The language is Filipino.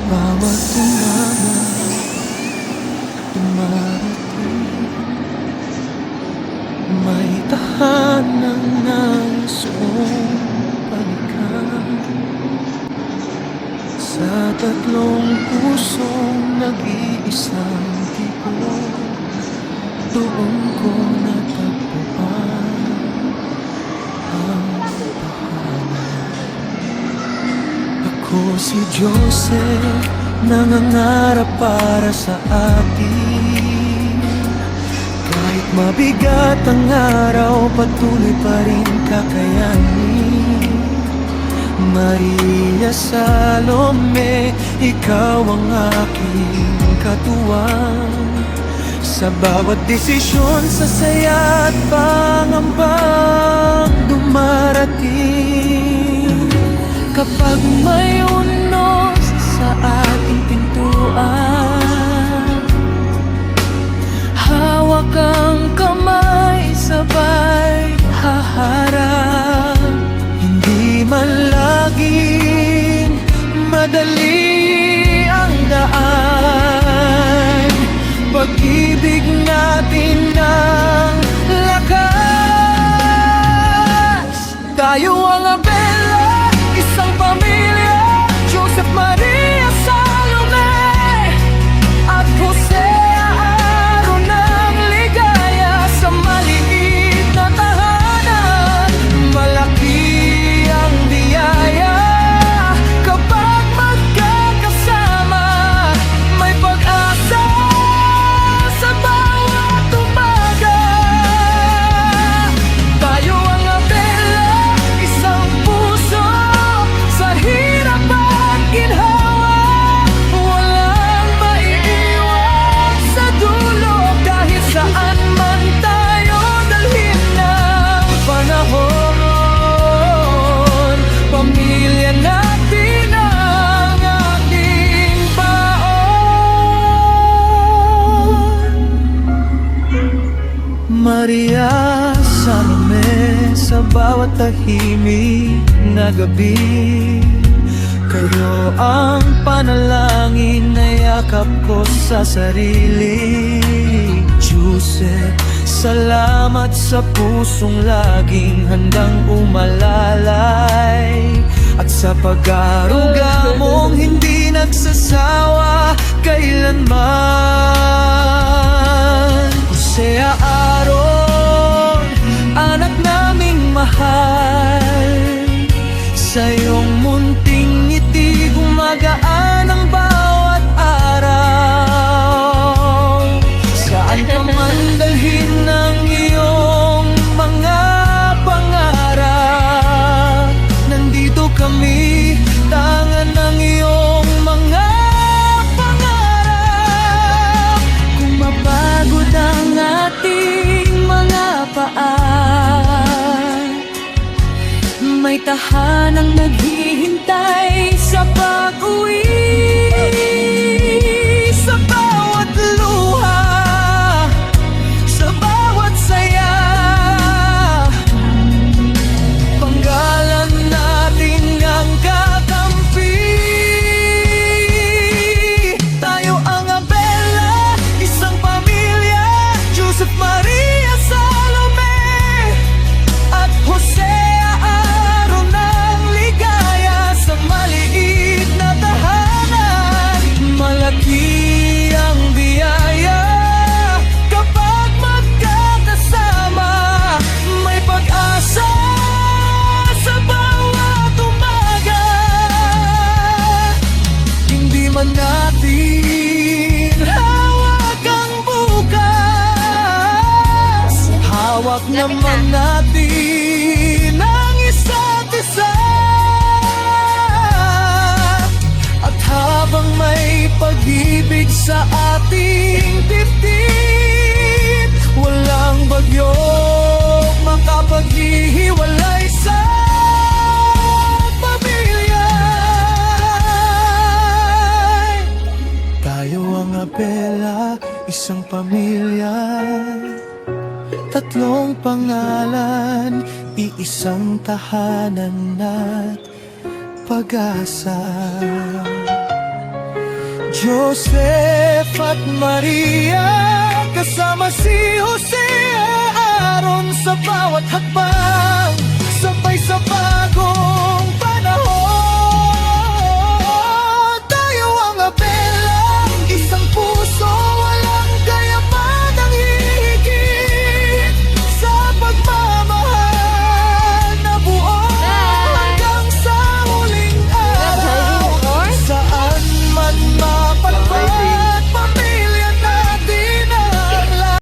Bawat umaga dumarating, may tahanang nais kong balikan. Sa tatlong pusong nag-iisang tibok, doon ko natagpuan ang tahanan. Ako si Joseph, nangangarap para sa atin. Kahit mabigat ang araw, patuloy pa rin kakayanin. Maria Salome, ikaw ang aking katuwang. Sa bawat desisyon, sa saya at pangambang dumarating. Kapag may unos sa ating pintuan, hawak ang kamay, sabay haharap. Hindi man laging madali ang daan, pag-ibig natin ang lakas. Tayo ang Abela, isang pamilya, Joseph, Maria, Salome at Jose, araw ng ligaya. Sa maliit na tahanan, malaki ang biyaya. Kapag magkakasama, may pag-asa sa bawat umaga. Tayo ang Abela, isang puso sa hirap at ginhawa. Walang maiiwan sa dulo, kahit saan man tayo dalhin ng panahon. Pamilya natin ang ating baon. Maria Salome, sa bawat tahimik na gabi, kayo ang panalangin na yakap ko sa sarili. Joseph, salamat sa pusong laging handang umalalay, at sa pag-aaruga mong hindi nagsasawa kailanman. Hosea, Aaron, anak naming mahal, sa iyong munting ngiti gumagaan ang bawat araw. Saan ka man dalhin ng iyong mga pangarap, nandito kami, tangan ng iyong mga pangarap. Kung mapagod ang ating mga paa, may tahanang naghihintay sa pag-uwi. Sa bawat luha, sa bawat saya, panggalan natin ang kakampi. Tayo ang Abela, isang pamilya, Joseph, Maria, Salome at Jose, araw ng ligaya. Sa maliit na tahanan, malaki ang biyaya. Kapag magkakasama, may pag-asa sa bawat umaga. Hindi man natin hawak ang bukas, hawak naman natin ang isa't isa. At habang may pag-ibig sa ating dibdib, walang bagyo makapaghihiwalay sa pamilya. Tayo ang Abela, isang pamilya, tatlong pangalan, iisang tahanan at pag-asa. Joseph at Maria, kasama si Jose Aaron sa bawat hakbang.